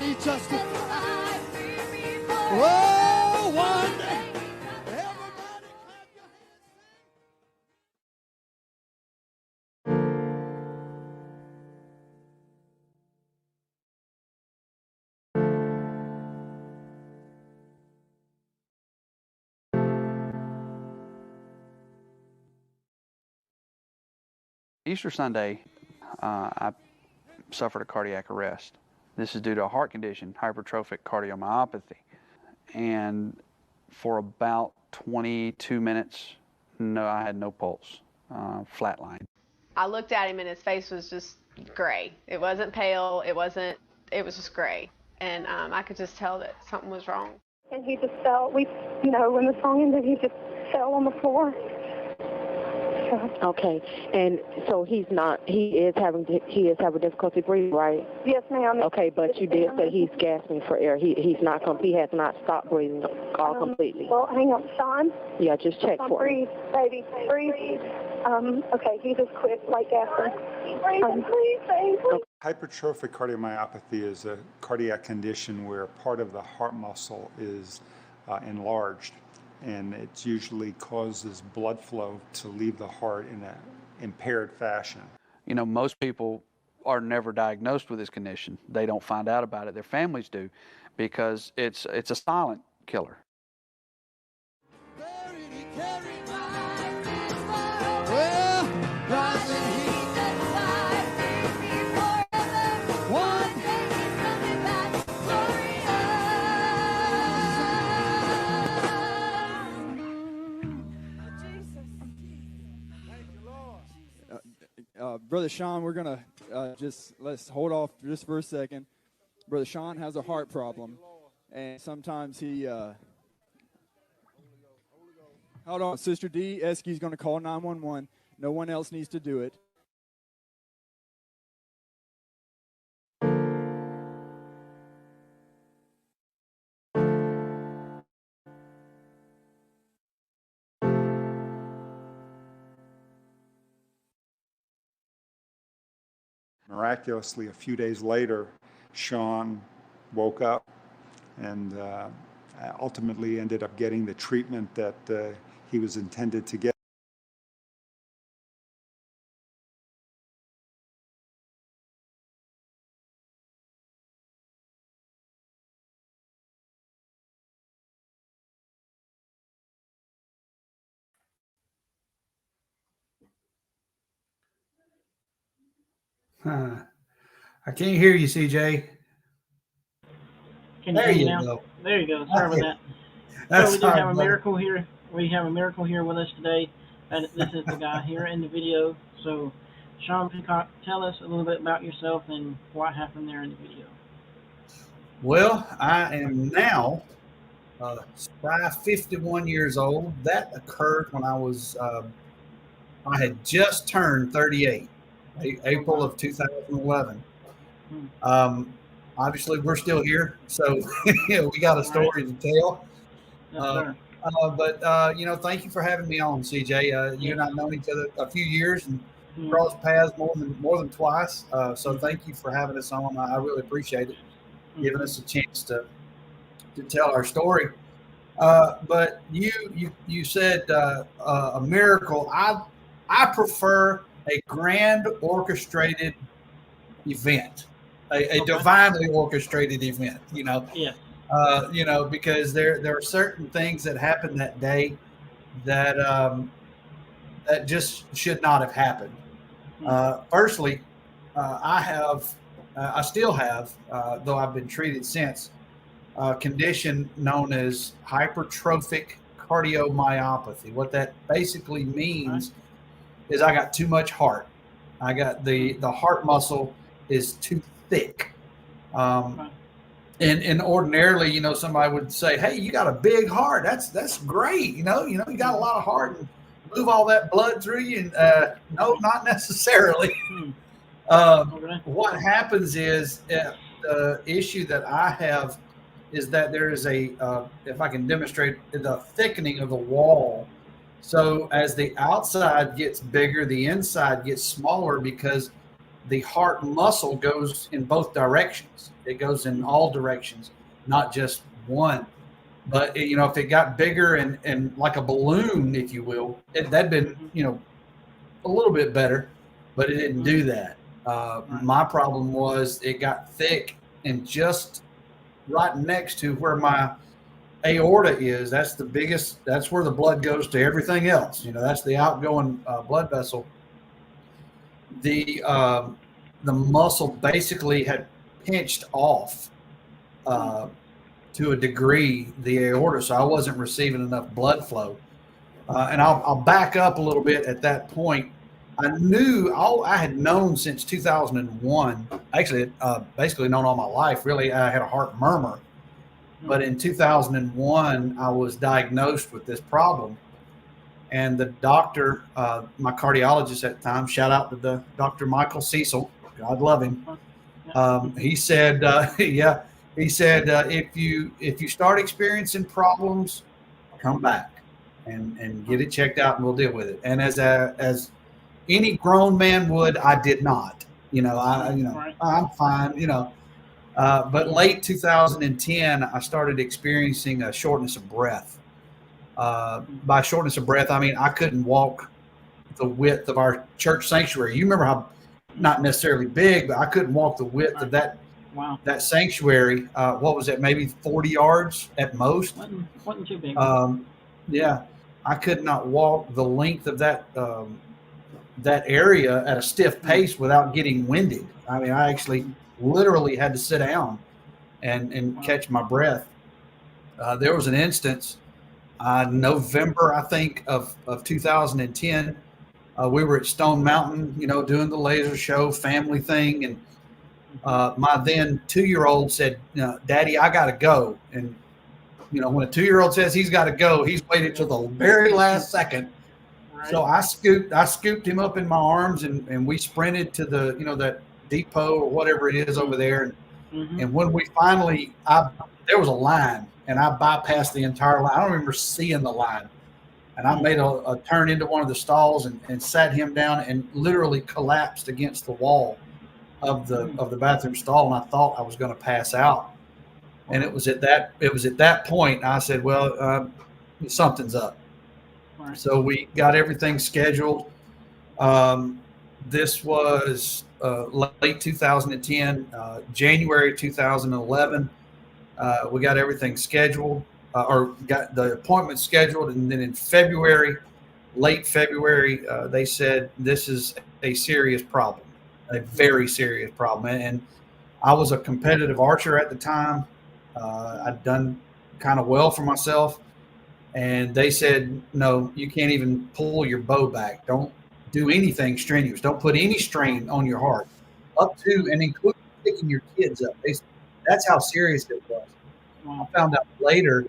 He justified. Whoa, one day. Everybody clap your Easter Sunday, I suffered a cardiac arrest. This is due to a heart condition, hypertrophic cardiomyopathy. And for about 22 minutes, I had no pulse, flatline. I looked at him and his face was just gray. It wasn't pale, it was just gray. And I could just tell that something was wrong. And he just fell, when the song ended, he just fell on the floor. Okay, and so he is having difficulty breathing, right? Yes, ma'am. Okay, but you did say he's gasping for air. He has not stopped breathing completely. Well, hang on, Sean. Yeah, just check for breathe, baby, breathe. Okay, he just quit like gasping. Please, baby. Hypertrophic cardiomyopathy is a cardiac condition where part of the heart muscle is enlarged, and it usually causes blood flow to leave the heart in an impaired fashion. You know, most people are never diagnosed with this condition. They don't find out about it. Their families do, because it's a silent killer. Brother Sean, we're going to let's hold off just for a second. Brother Sean has a heart problem, and sometimes he, hold on, Sister D. Eske's going to call 911. No one else needs to do it. Miraculously, a few days later, Sean woke up and ultimately ended up getting the treatment that he was intended to get. I can't hear you, CJ. There you go. There you go. Sorry about that. So we do have a miracle here. We have a miracle here with us today. And this is the guy here in the video. So, Sean Peacock, tell us a little bit about yourself and what happened there in the video. Well, I am now 51 years old. That occurred when I had just turned 38. April of 2011. Obviously, we're still here, so we got a story to tell. But thank you for having me on, CJ. You and I know each other a few years and crossed paths more than twice. So thank you for having us on. I really appreciate it, giving us a chance to tell our story. But you said a miracle. I prefer a grand orchestrated event, a divinely orchestrated event, because there are certain things that happened that day that that just should not have happened. Firstly, I still have, though I've been treated since, a condition known as hypertrophic cardiomyopathy. What that basically means is I got too much heart. I got the heart muscle is too thick. And ordinarily, somebody would say, "Hey, you got a big heart. That's great. You got a lot of heart and move all that blood through you." And no, not necessarily. What happens is the issue that I have is that there is if I can demonstrate, the thickening of the wall. So as the outside gets bigger, the inside gets smaller because the heart muscle goes in both directions. It goes in all directions, not just one. But if it got bigger and like a balloon, if you will, that'd been a little bit better, but it didn't do that. My problem was it got thick and just right next to where my aorta is. That's the biggest. That's where the blood goes to everything else. That's the outgoing blood vessel. The muscle basically had pinched off to a degree the aorta, so I wasn't receiving enough blood flow. And I'll back up a little bit at that point. I had known since 2001, actually, basically known all my life, really. I had a heart murmur. But in 2001, I was diagnosed with this problem. And the doctor, my cardiologist at the time, shout out to the Dr. Michael Cecil, God love him. He said, if you start experiencing problems, come back and get it checked out and we'll deal with it. And as any grown man would, I did not. I'm fine. But late 2010, I started experiencing a shortness of breath. By shortness of breath, I mean I couldn't walk the width of our church sanctuary. You remember how, not necessarily big, but I couldn't walk the width of that sanctuary. What was it? Maybe 40 yards at most. Wasn't too big. Yeah, I could not walk the length of that area at a stiff pace without getting winded. I mean, I actually literally had to sit down and catch my breath. There was an instance, November, I think, of 2010. We were at Stone Mountain, doing the laser show, family thing. And my then 2-year-old said, Daddy, I got to go. And, when a 2-year-old says he's got to go, he's waited till the very last second. Right. So I scooped him up in my arms and we sprinted to the, that depot or whatever it is over there. And when we finally, there was a line and I bypassed the entire line. I don't remember seeing the line. And I made a turn into one of the stalls and sat him down and literally collapsed against the wall of the bathroom stall. And I thought I was going to pass out. And it was at that point I said, well, something's up. Right. So we got everything scheduled. This was late 2010, January 2011. We got everything scheduled, or got the appointment scheduled. And then in late February, they said, this is a serious problem, a very serious problem. And I was a competitive archer at the time. I'd done kind of well for myself. And they said, no, you can't even pull your bow back. Don't do anything strenuous. Don't put any strain on your heart, up to and including picking your kids up. That's how serious it was. I found out later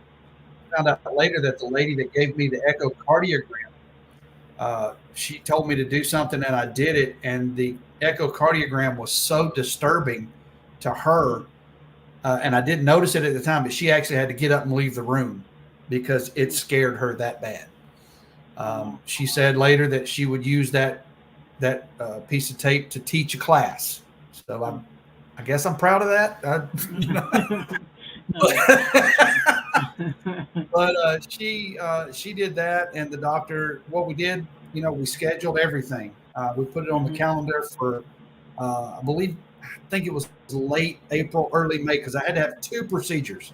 that the lady that gave me the echocardiogram, she told me to do something and I did it. And the echocardiogram was so disturbing to her. And I didn't notice it at the time, but she actually had to get up and leave the room because it scared her that bad. She said later that she would use that piece of tape to teach a class. So I guess I'm proud of that. But she did that, and the doctor. What we did, we scheduled everything. We put it on the calendar for, I think it was late April, early May, because I had to have 2 procedures.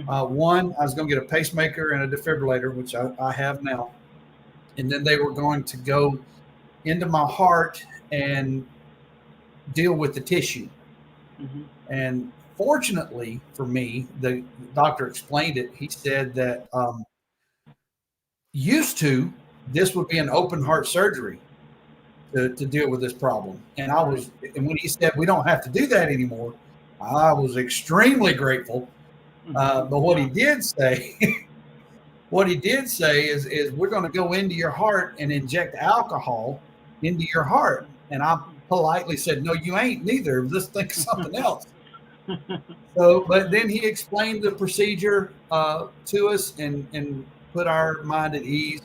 One, I was going to get a pacemaker and a defibrillator, which I have now. And then they were going to go into my heart and deal with the tissue. And fortunately for me, the doctor explained it. He said that used to, this would be an open heart surgery to deal with this problem. And when he said we don't have to do that anymore, I was extremely grateful. But what he did say is we're going to go into your heart and inject alcohol into your heart. And I politely said, no, you ain't neither. Let's think of something else. But then he explained the procedure to us and put our mind at ease.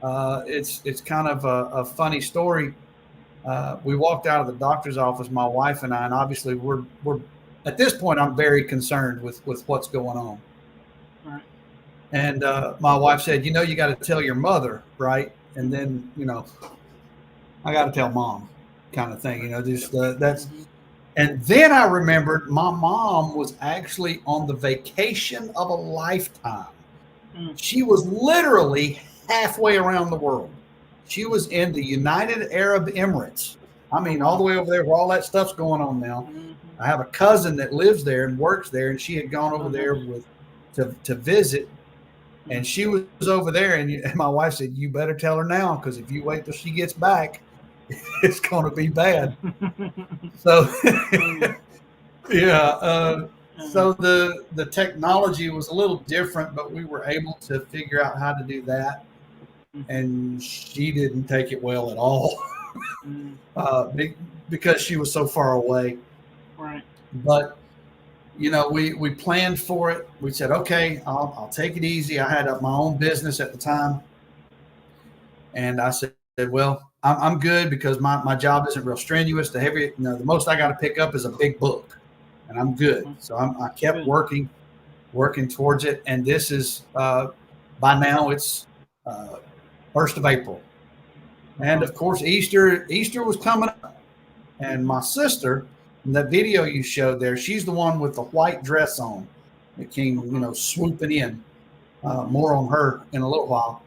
It's kind of a funny story. We walked out of the doctor's office, my wife and I, and obviously we're at this point, I'm very concerned with what's going on. Right. And my wife said, you got to tell your mother, right? And then, I got to tell mom, kind of thing, just that's. And then I remembered my mom was actually on the vacation of a lifetime. She was literally halfway around the world. She was in the United Arab Emirates. I mean, all the way over there where all that stuff's going on now. I have a cousin that lives there and works there, and she had gone over there to visit, and she was over there. And my wife said, "You better tell her now, because if you wait till she gets back, it's going to be bad." So, yeah. So the technology was a little different, but we were able to figure out how to do that. And she didn't take it well at all, because she was so far away. Right. But we planned for it. We said, okay, I'll take it easy. I had my own business at the time, and I said, well, I'm good because my job isn't real strenuous. The most I got to pick up is a big book, and I'm good. So I kept working towards it, and this is by now it's 1st of April, and of course Easter was coming up, and my sister. In that video you showed there, she's the one with the white dress on that came, swooping in. More on her in a little while.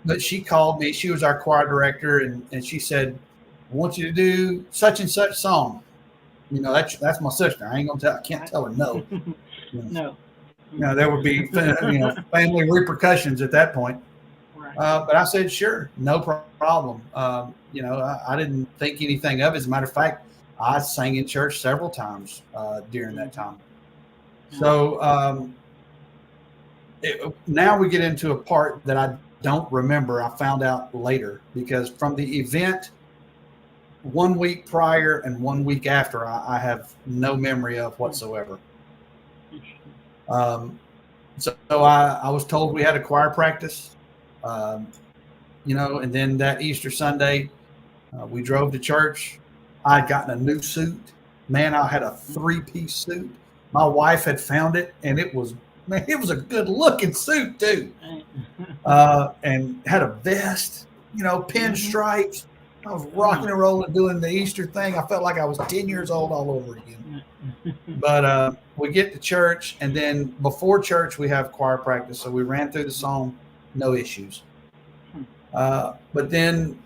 But she called me. She was our choir director, and she said, "I want you to do such and such song." That's my sister. I can't tell her no. No. There would be family repercussions at that point. Right. But I said, sure, no problem. I didn't think anything of it. As a matter of fact, I sang in church several times during that time. So now we get into a part that I don't remember. I found out later, because from the event 1 week prior and 1 week after, I have no memory of whatsoever. So I was told we had a choir practice, and then that Easter Sunday, we drove to church. I had gotten a new suit. Man, I had a 3-piece suit. My wife had found it, and it was a good looking suit too. And had a vest, pinstripes. I was rocking and rolling doing the Easter thing. I felt like I was 10 years old all over again. But we get to church, and then before church we have choir practice. So we ran through the song, no issues. But then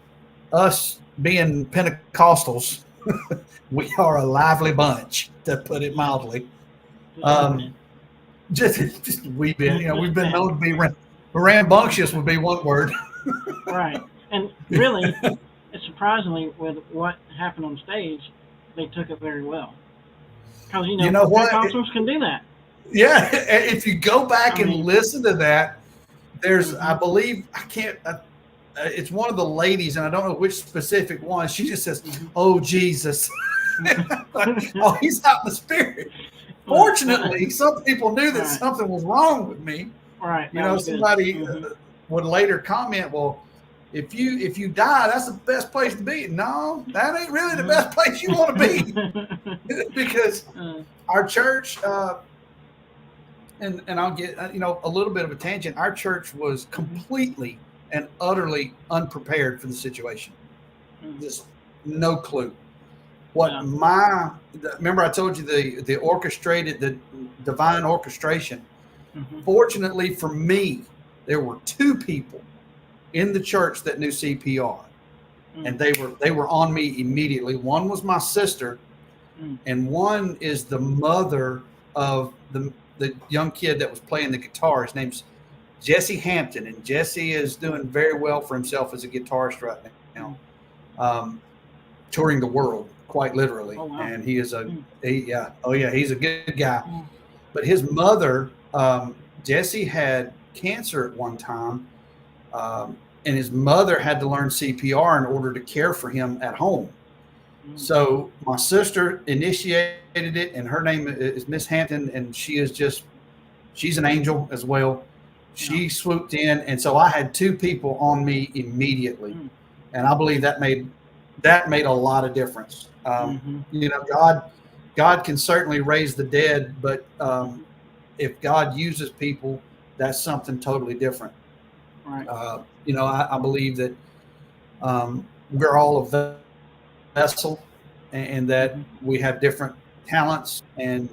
us being Pentecostals, we are a lively bunch, to put it mildly. Just a wee bit. We've been known to be rambunctious would be one word. Right. And really, surprisingly, with what happened on stage, they took it very well. Because, Pentecostals can do that. Yeah. If you go back and listen to that, there's, I believe, it's one of the ladies, and I don't know which specific one. She just says, "Oh, Jesus." Oh, he's out in the spirit. Fortunately, some people knew that something was wrong with me. Right. Somebody would later comment, well, if you die, that's the best place to be. No, that ain't really the best place you want to be. Because our church, and I'll get, a little bit of a tangent. Our church was completely and utterly unprepared for the situation. Just no clue. Remember I told you the orchestrated, the divine orchestration. Fortunately for me, there were 2 people in the church that knew CPR, and they were on me immediately. One was my sister, and one is the mother of the young kid that was playing the guitar. His name's Jesse Hampton, and Jesse is doing very well for himself as a guitarist right now, touring the world quite literally. Oh, wow. And he is he's a good guy. But his mother, Jesse, had cancer at one time, and his mother had to learn CPR in order to care for him at home. So my sister initiated it, and her name is Miss Hampton, and she's an angel as well. She swooped in, and so I had 2 people on me immediately. and I believe that made a lot of difference. You know, God can certainly raise the dead, but if God uses people, that's something totally different. Right. You know, I believe that we're all a vessel, and that we have different talents, and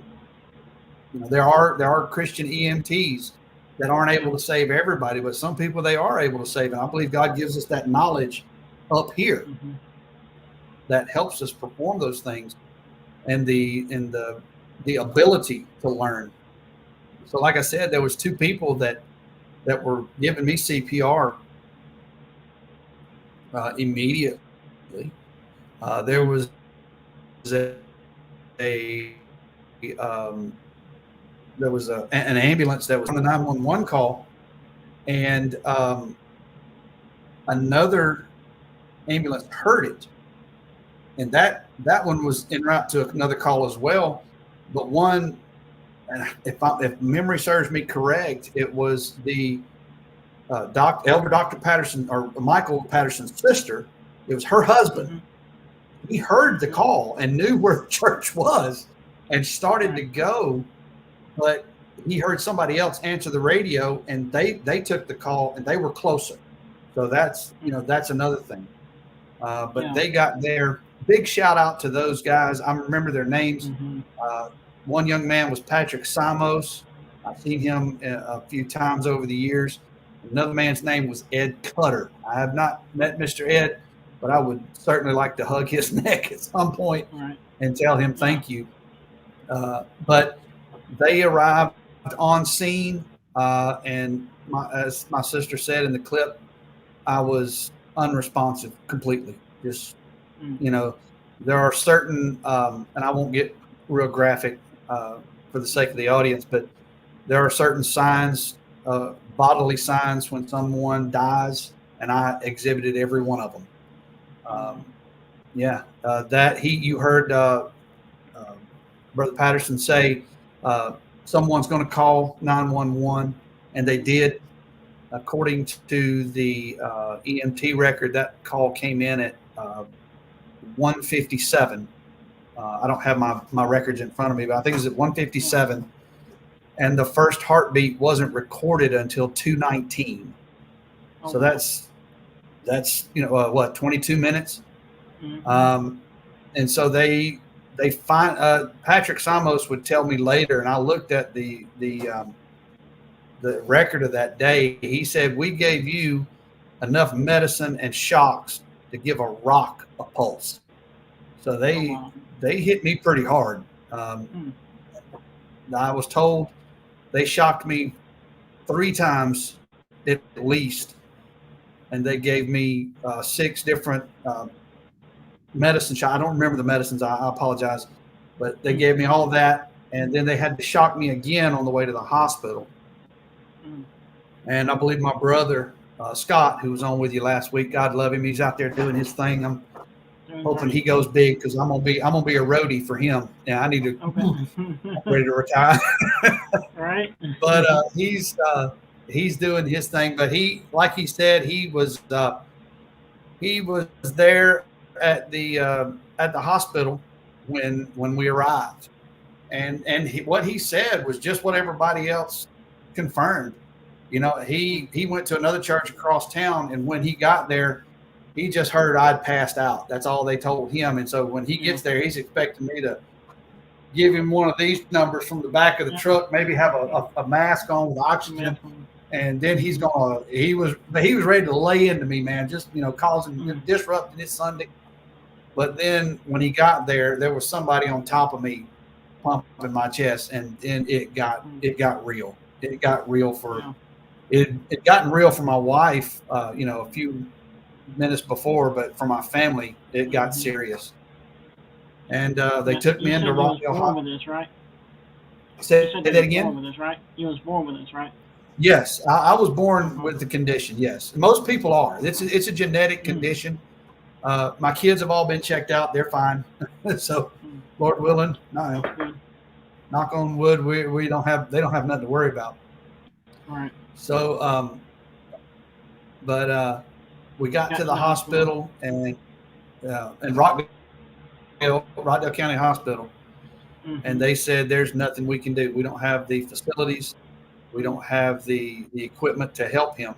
you know, there are Christian EMTs that aren't able to save everybody, but some people they are able to save. And I believe God gives us that knowledge up here that helps us perform those things, and the ability to learn. So, like I said, there was two people that were giving me CPR immediately. There was a an ambulance that was on the 911 call, and another ambulance heard it, and that one was en route to another call as well. But one, and if memory serves me correct, it was the elder Dr. Patterson, or Michael Patterson's sister. It was her husband. He heard the call and knew where the church was and started to go, but he heard somebody else answer the radio, and they took the call, and they were closer. So that's another thing. But they got there. Big shout out to those guys. I remember their names. One young man was Patrick Samos. I've seen him a few times over the years. Another man's name was Ed Cutter. I have not met Mr. Ed, but I would certainly like to hug his neck at some point and tell him thank you. But they arrived on scene, and as my sister said in the clip, I was unresponsive completely. Just, you know, there are certain, and I won't get real graphic for the sake of the audience, but there are certain signs, bodily signs when someone dies, and I exhibited every one of them. You heard Brother Patterson say someone's going to call 911, and they did. According to the EMT record, that call came in at 1:57. I don't have my records in front of me, but I think it was at 1:57, and the first heartbeat wasn't recorded until 2:19. So that's 22 minutes. And so they find Patrick Samos would tell me later, and I looked at the record of that day. He said, we gave you enough medicine and shocks to give a rock a pulse. So they hit me pretty hard. I was told they shocked me 3 times at least, and they gave me 6 different medicine shots. I don't remember the medicines. I apologize, but they gave me all of that, and then they had to shock me again on the way to the hospital. And I believe my brother Scott, who was on with you last week, God love him, he's out there doing his thing. I'm hoping he goes big, because I'm gonna be a roadie for him. Yeah, I need to ready to retire. Right. But he's doing his thing. But he, like he said, he was there at the hospital when we arrived, and what he said was just what everybody else confirmed. You know, he went to another church across town, and when he got there, he just heard I'd passed out. That's all they told him. And so when he gets there, he's expecting me to give him one of these numbers from the back of the truck, maybe have a mask on with oxygen, and then he was ready to lay into me, man, just, you know, disrupting his Sunday. But then when he got there, there was somebody on top of me pumping my chest, and then it got real. It got real for it gotten real for my wife, you know, a few minutes before, but for my family, it got serious. And they took me into Rockdale Hospital. With this, right? Say that again? Born with this, right? You was born with this, right? Yes, I was born with the condition. Yes, most people are. It's a genetic condition. My kids have all been checked out; they're fine. So, Lord willing, knock on wood, they don't have nothing to worry about. Right. So, we got to the hospital and Rockdale County Hospital, and they said there's nothing we can do. We don't have the facilities, we don't have the equipment to help him.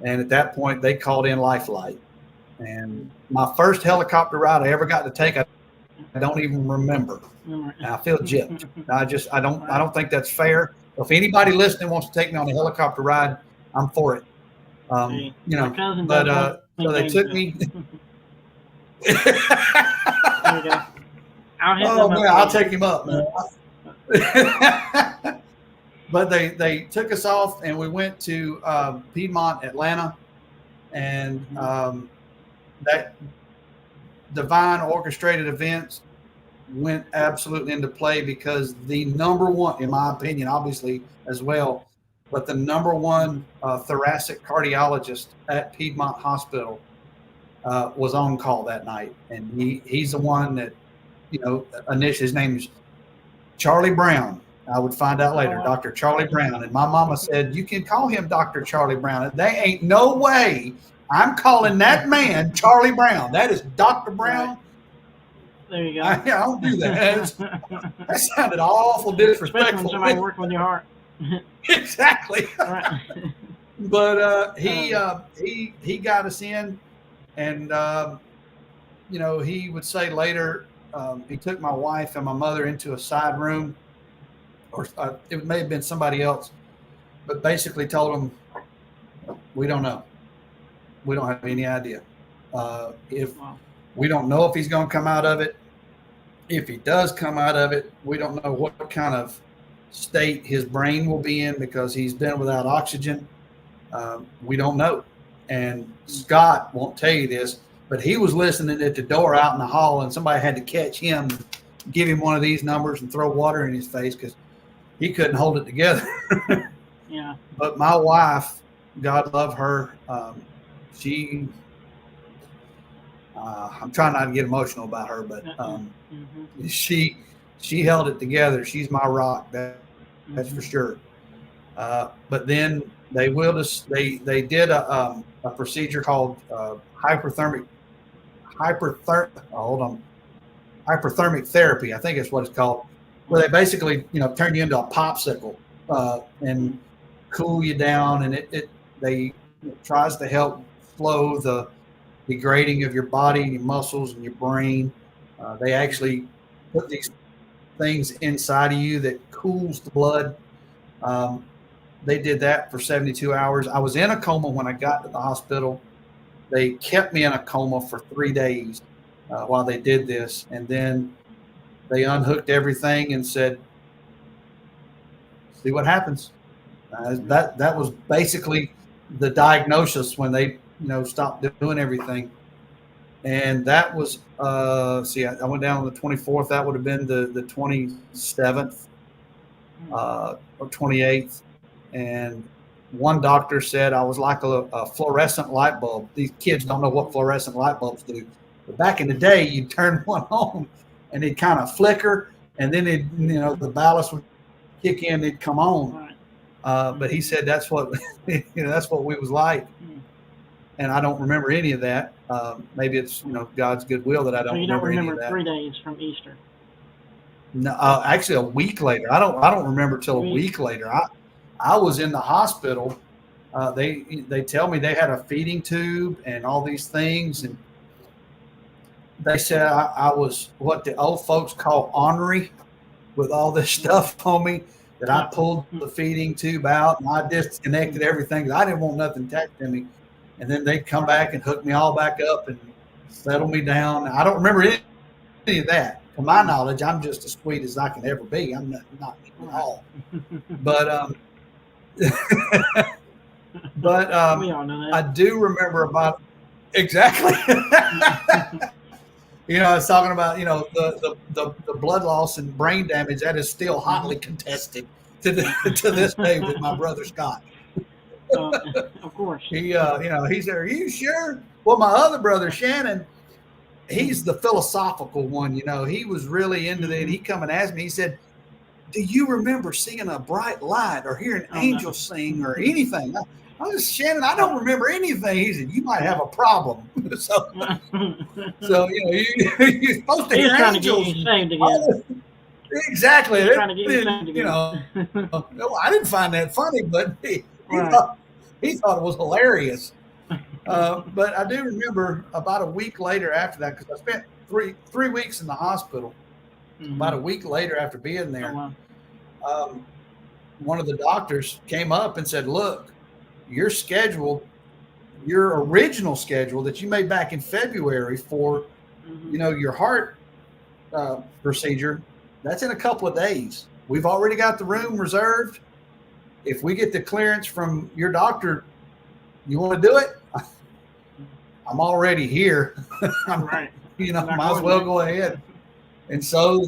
And at that point, they called in Life Flight. And my first helicopter ride I ever got to take, I don't even remember. And I feel gypped. I don't think that's fair. If anybody listening wants to take me on a helicopter ride, I'm for it. You know, but so they took me. There you go. I'll take him up, man. But they took us off, and we went to Piedmont, Atlanta, and that divine orchestrated events went absolutely into play, because the number one, in my opinion, obviously as well, but the number one thoracic cardiologist at Piedmont Hospital was on call that night, and he's the one that, you know, initially his name is Charlie Brown. I would find out later, Dr. Charlie Brown. And my mama said, you can call him Dr. Charlie Brown. They ain't no way I'm calling that man Charlie Brown. That is Dr. Brown. There you go. I don't do that. That sounded awful disrespectful. Especially when somebody working with your heart. Exactly. Right. But he got us in, and you know, he would say later, he took my wife and my mother into a side room, or it may have been somebody else, but basically told them, we don't know. We don't have any idea. We don't know if he's going to come out of it. If he does come out of it, we don't know what kind of state his brain will be in, because he's been without oxygen. We don't know. And Scott won't tell you this, but he was listening at the door out in the hall, and somebody had to catch him, give him one of these numbers and throw water in his face, because he couldn't hold it together. Yeah. But my wife, God love her, she, I'm trying not to get emotional about her, but she held it together. She's my rock. That's for sure. But then they did a procedure called hyperthermic therapy. I think it's what it's called, where they basically, you know, turn you into a popsicle and cool you down, and it tries to help flow the degrading of your body and your muscles and your brain. They actually put these things inside of you that cools the blood. They did that for 72 hours. I was in a coma when I got to the hospital. They kept me in a coma for 3 days while they did this. And then they unhooked everything and said, see what happens. That was basically the diagnosis when they, you know, stopped doing everything. And that was, I went down on the 24th. That would have been the 27th or 28th. And one doctor said I was like a fluorescent light bulb. These kids don't know what fluorescent light bulbs do. But back in the day, you'd turn one on and it'd kind of flicker, and then the ballast would kick in, it'd come on. But he said that's what that's what we was like. And I don't remember any of that. Maybe it's God's goodwill that I don't remember any of that. 3 days from Easter. No, actually a week later. I don't remember till a week later. I was in the hospital. They tell me they had a feeding tube and all these things, and they said I was what the old folks call ornery with all this stuff on me, that I pulled the feeding tube out and I disconnected everything. I didn't want nothing attached to me. And then they'd come back and hook me all back up and settle me down. I don't remember any of that. To my knowledge, I'm just as sweet as I can ever be. I'm not at all. But we all know that. I do remember about exactly. I was talking about the blood loss and brain damage that is still hotly contested to this day with my brother Scott. Of course. He said, "Are you sure?" Well, my other brother Shannon, he's the philosophical one. He was really into that. He come and asked me. He said, "Do you remember seeing a bright light or hearing angels sing or anything?" I was Shannon. I don't remember anything. He said, "You might have a problem." so you're supposed to He was hear trying to get angels. you saved again. Exactly. He was trying to get you saved again. No, I didn't find that funny, but he Right. thought it was hilarious. But I do remember about a week later after that, because I spent three weeks in the hospital. Mhm. About a week later after being there, Oh, wow. one of the doctors came up and said, "Look, your schedule, your original schedule that you made back in February for, Mhm. your heart procedure, that's in a couple of days. We've already got the room reserved. If we get the clearance from your doctor, you want to do it? I'm already here. Right. Might as well go ahead." And so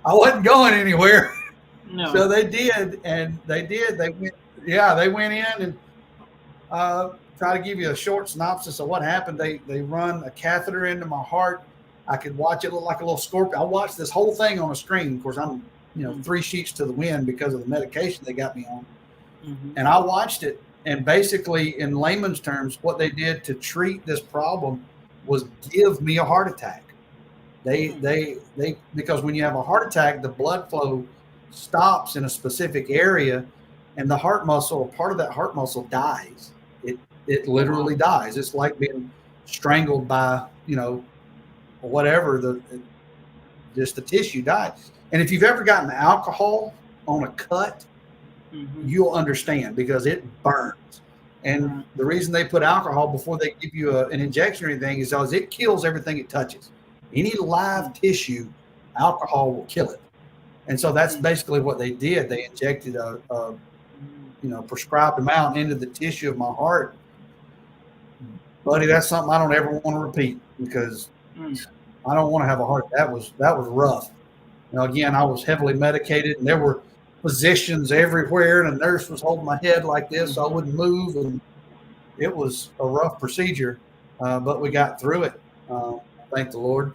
I wasn't going anywhere. No. So they did, and they went, they went in and try to give you a short synopsis of what happened. They run a catheter into my heart. I could watch it look like a little scorpion. I watched this whole thing on a screen. Of course, I'm 3 sheets to the wind because of the medication they got me on. Mhm. And I watched it, and basically, in layman's terms, what they did to treat this problem was give me a heart attack. They because when you have a heart attack, the blood flow stops in a specific area, and the heart muscle, part of that heart muscle, dies. It literally dies. It's like being strangled by whatever just the tissue dies. And if you've ever gotten alcohol on a cut, you'll understand, because it burns. And the reason they put alcohol before they give you an injection or anything is because it kills everything it touches. Any live tissue, alcohol will kill it. And so that's basically what they did. They injected a prescribed amount into the tissue of my heart. Buddy, that's something I don't ever want to repeat, because I don't want to have a heart. That was rough. Again, I was heavily medicated, and there were physicians everywhere, and a nurse was holding my head like this so I wouldn't move, and it was a rough procedure, but we got through it. Thank the Lord.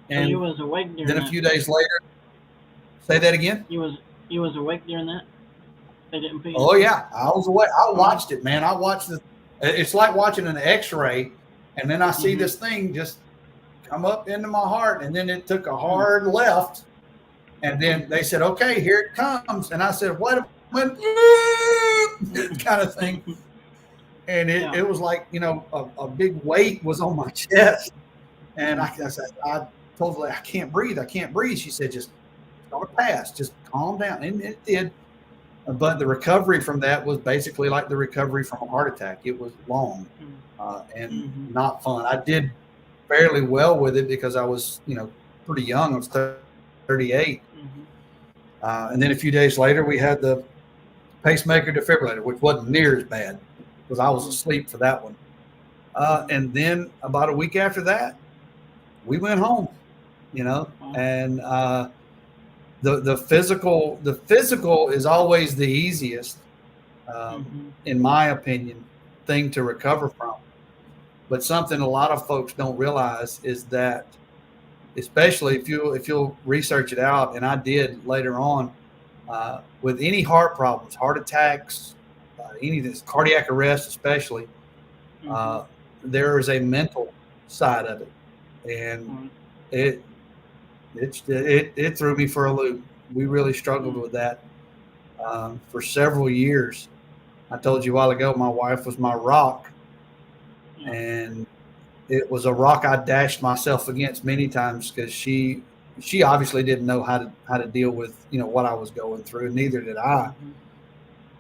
And so you was awake during then that? a few days later, say that again? You was awake during that? They didn't put you Oh yeah, I was awake. I watched it, man. I watched it. It's like watching an X-ray, and then I see this thing just come up into my heart, and then it took a hard left, and then they said, "Okay, here it comes," and I said, "What?" kind of thing, and it was like a big weight was on my chest, and I said, I told her, I can't breathe. She said, "Just it's gonna pass. Just calm down," and it did. But the recovery from that was basically like the recovery from a heart attack. It was long and not fun. I did fairly well with it because I was, pretty young. I was 38. And then a few days later, we had the pacemaker defibrillator, which wasn't near as bad because I was asleep for that one. And then about a week after that, we went home, and the physical is always the easiest, in my opinion, thing to recover from. But something a lot of folks don't realize is that, especially if you'll research it out, and I did later on, with any heart problems, heart attacks, any of this cardiac arrest, especially, there is a mental side of it, and it threw me for a loop. We really struggled with that for several years. I told you a while ago, my wife was my rock, and it was a rock I dashed myself against many times because she obviously didn't know how to deal with what I was going through. Neither did I.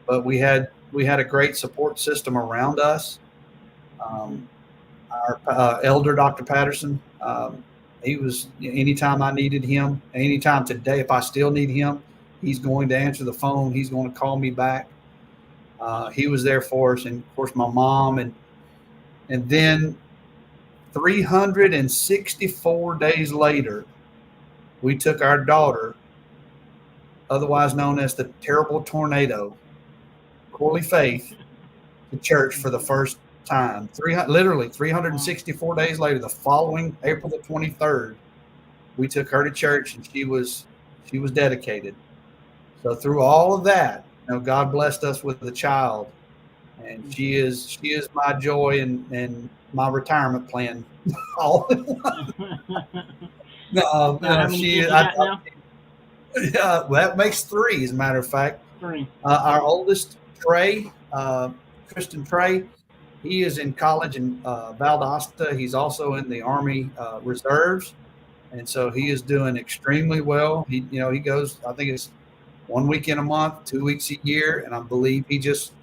But we had a great support system around us. Our elder, Dr. Patterson, he was, anytime I needed him, anytime today, if I still need him, he's going to answer the phone. He's going to call me back. He was there for us, and of course my mom, and then 364 days later, we took our daughter, otherwise known as the terrible tornado, Corley Faith, to church for the first time. Literally 364 days later, the following April the 23rd, we took her to church, and she was dedicated. So through all of that, God blessed us with a child, and she is my joy and my retirement plan. All in one. How many She kids you got now? That makes 3, as a matter of fact. 3. Our oldest, Trey, Tristan Trey, he is in college in Valdosta. He's also in the Army Reserves, and so he is doing extremely well. He goes, I think it's 1 weekend a month, 2 weeks a year, and I believe he just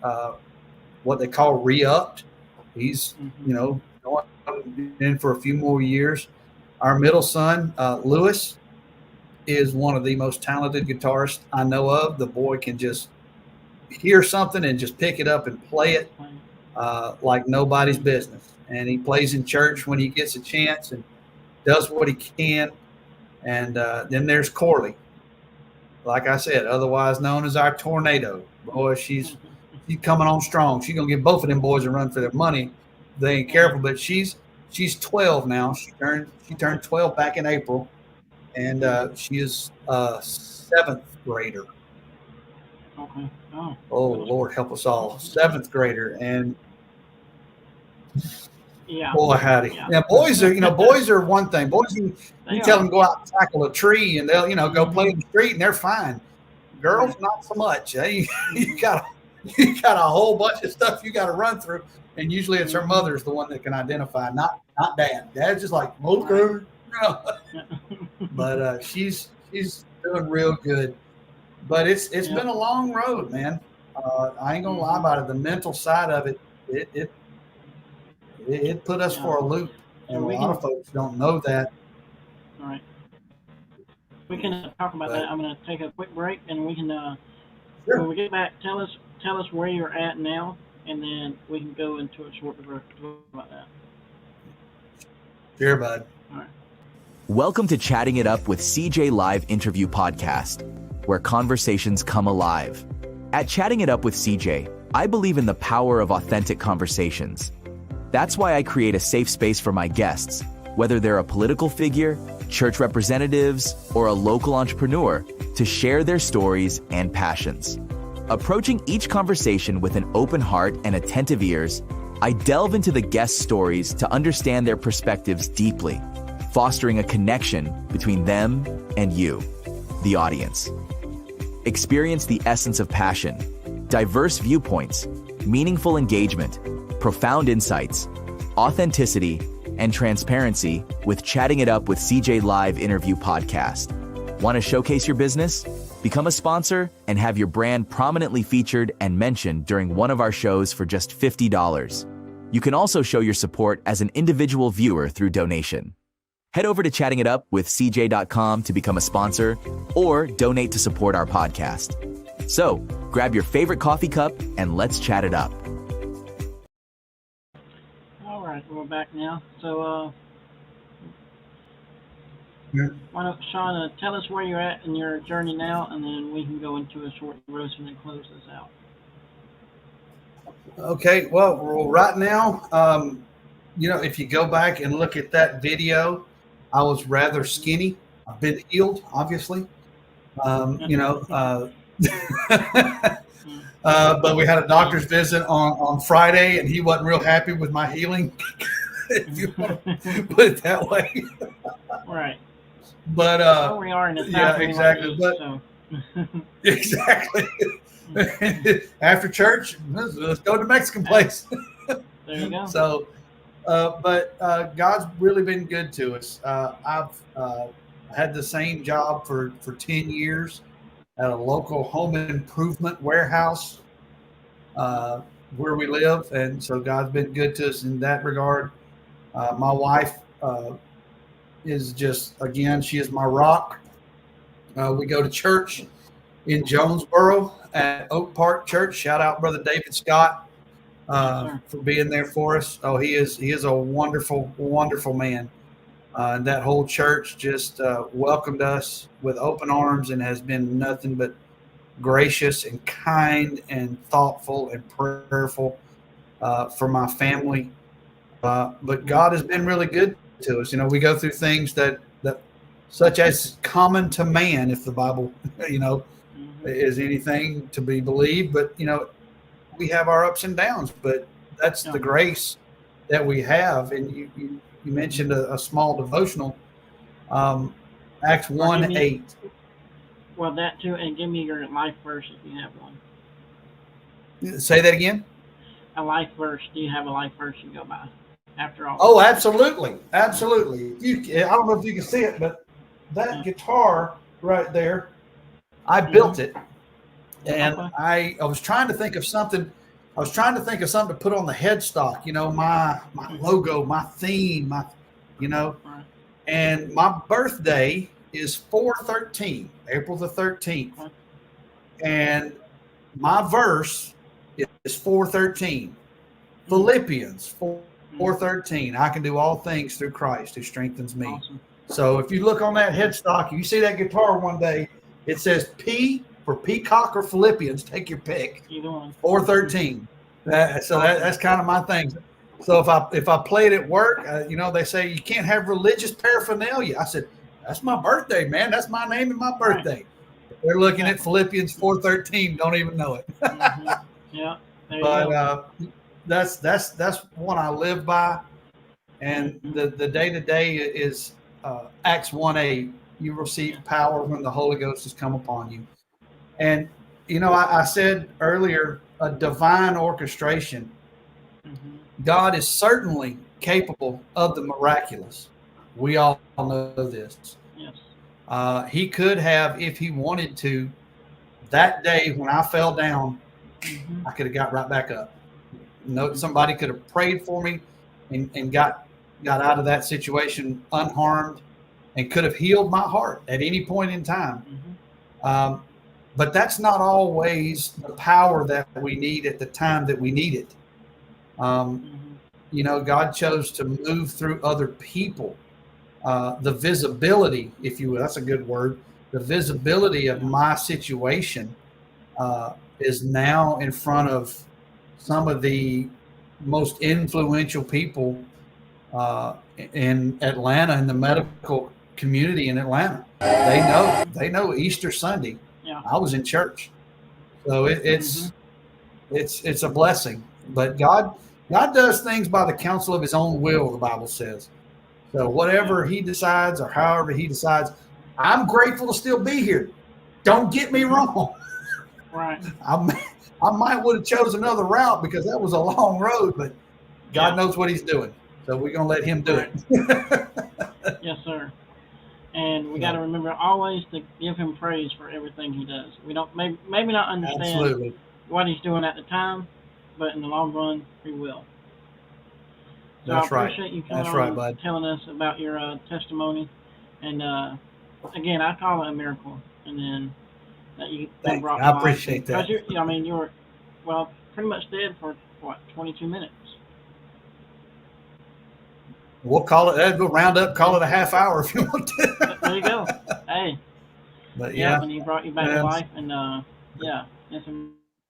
what they call re-upped. He's going in for a few more years. Our middle son, Lewis, is one of the most talented guitarists I know of. The boy can just hear something and just pick it up and play it like nobody's business. And he plays in church when he gets a chance and does what he can. And then there's Corley, like I said, otherwise known as our tornado. Boy, she's coming on strong. She's gonna give both of them boys a run for their money if they ain't careful. But she's 12 now. She turned 12 back in April, and she is a 7th grader. Okay. Oh Lord, help us all. 7th grader, and boy, howdy. Yeah, boys are one thing. Boys, you tell them go out and tackle a tree, and they'll go play in the street, and they're fine. Girls, not so much. You got a whole bunch of stuff you got to run through, and usually it's her mother's the one that can identify, not dad. Dad's just like, okay. But she's doing real good. But it's been a long road, man. I ain't gonna lie about it. The mental side of it put us for a loop, and a lot of folks don't know that. All right. We can talk about that. I'm going to take a quick break, and we can when we get back, tell us where you're at now, and then we can go into a short talk about that. Sure, bud. All right. Welcome to Chatting It Up with CJ Live Interview Podcast, where conversations come alive. At Chatting It Up with CJ, I believe in the power of authentic conversations. That's why I create a safe space for my guests, whether they're a political figure, church representatives, or a local entrepreneur, to share their stories and passions. Approaching each conversation with an open heart and attentive ears, I delve into the guests' stories to understand their perspectives deeply, fostering a connection between them and you, the audience. Experience the essence of passion, diverse viewpoints, meaningful engagement, profound insights, authenticity, and transparency with Chatting It Up with CJ Live Interview Podcast. Want to showcase your business? Become a sponsor and have your brand prominently featured and mentioned during one of our shows for just $50. You can also show your support as an individual viewer through donation. Head over to chattingitup.with.cj.com to become a sponsor or donate to support our podcast. So, grab your favorite coffee cup and let's chat it up. All right, we're back now. So, why don't Sean tell us where you're at in your journey now, and then we can go into a short roast and then close this out. Okay, well, right now, if you go back and look at that video, I was rather skinny. I've been healed, obviously. But we had a doctor's visit on Friday, and he wasn't real happy with my healing, if you want to put it that way. Right. But well, we are in the South exactly. But exactly. After church, let's go to the Mexican place. There you go. So, but God's really been good to us. I've had the same job for 10 years at a local home improvement warehouse where we live, and so God's been good to us in that regard. My wife is just, again, she is my rock. We go to church in Jonesboro at Oak Park Church. Shout out Brother David Scott for being there for us. Oh, he is a wonderful, wonderful man. And that whole church just welcomed us with open arms and has been nothing but gracious and kind and thoughtful and prayerful for my family. But God has been really good to us. We go through things that such as common to man, if the Bible, is anything to be believed, but we have our ups and downs, but that's the grace that we have. And you mentioned a small devotional, Acts 1:8. Well, that too, and give me your life verse if you have one. Say that again. A life verse. Do you have a life verse you go by? After all. Oh, absolutely, absolutely. I don't know if you can see it, but that guitar right there, I built it, and I was trying to think of something. I was trying to think of something to put on the headstock. My logo, my theme, and my birthday is 4/13, April the 13th, and my verse is 4:13. Philippians 4:13. I can do all things through Christ who strengthens me. Awesome. So if you look on that headstock, you see that guitar one day, it says P for Peacock or Philippians. Take your pick. 4:13. That's kind of my thing. So if I play it at work, they say you can't have religious paraphernalia. I said, that's my birthday, man. That's my name and my birthday. They're looking at Philippians 4:13. Don't even know it. Yeah. But that's one I live by, and the day to day is Acts 1:8. You receive power when the Holy Ghost has come upon you, and I said earlier, a divine orchestration. God is certainly capable of the miraculous. We all know this. Yes. He could have, if he wanted to, that day when I fell down, I could have got right back up. Somebody could have prayed for me and got out of that situation unharmed and could have healed my heart at any point in time. But that's not always the power that we need at the time that we need it. God chose to move through other people. The visibility, if you will, that's a good word. The visibility of my situation is now in front of some of the most influential people in Atlanta, in the medical community in Atlanta. They know Easter Sunday. Yeah. I was in church, so it's a blessing. But God does things by the counsel of His own will, the Bible says. So whatever He decides, or however He decides, I'm grateful to still be here. Don't get me wrong. Right. I might would have chose another route because that was a long road, but God knows what He's doing. So we're going to let Him do it. Yes, sir. And we got to remember always to give Him praise for everything He does. We don't maybe not understand what He's doing at the time, but in the long run, He will. So That's I appreciate you coming on bud. Telling us about your testimony. And again, I call it a miracle. And then that you brought I appreciate that. Because you were pretty much dead for 22 minutes. We'll call it. We'll round up. Call it a half hour if you want to. There you go. Hey. But and He brought you back to life, and it's a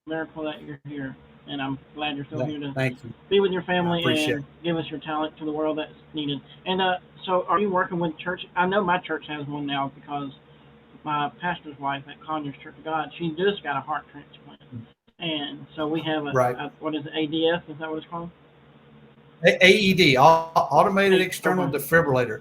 miracle that you're here, and I'm glad you're still here to be with your family and give us your talent to the world that's needed. And so, are you working with church? I know my church has one now because my pastor's wife at Conyers Church of God, she just got a heart transplant, and so we have what is it, ADF? Is that what it's called? AED, automated external defibrillator.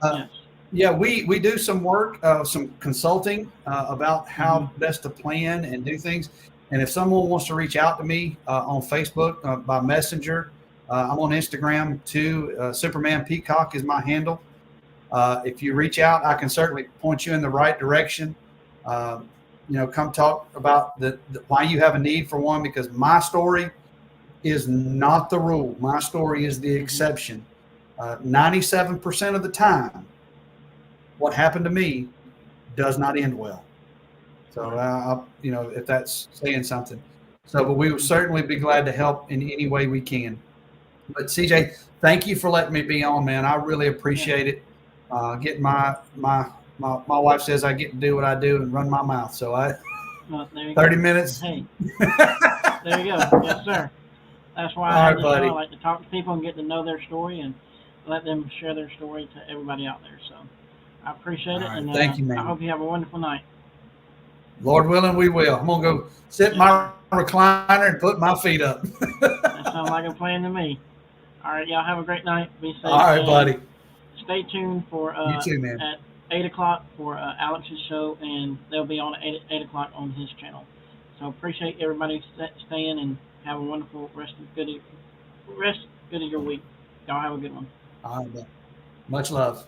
Yes. Yeah, we do some work, some consulting about how best to plan and do things. And if someone wants to reach out to me on Facebook by Messenger, I'm on Instagram too. Superman Peacock is my handle. If you reach out, I can certainly point you in the right direction. Come talk about why you have a need for one, because my story is not the rule. My story is the exception. 97% of the time, what happened to me does not end well. So, if that's saying something. So, but we will certainly be glad to help in any way we can. But CJ, thank you for letting me be on, man. I really appreciate it. Getting my wife says I get to do what I do and run my mouth. So 30 minutes. Hey, there you go. Yes, sir. That's why I like to talk to people and get to know their story and let them share their story to everybody out there. So I appreciate it, and thank you, man. I hope you have a wonderful night. Lord willing, we will. I'm gonna go sit in my recliner and put my feet up. That sounds like a plan to me. All right, y'all have a great night. Be safe. All right, buddy. Stay tuned for You too, man. at 8 o'clock for Alex's show, and they'll be on at 8 o'clock on his channel. So appreciate everybody staying, and have a wonderful rest of your week. Y'all have a good one. All right, much love.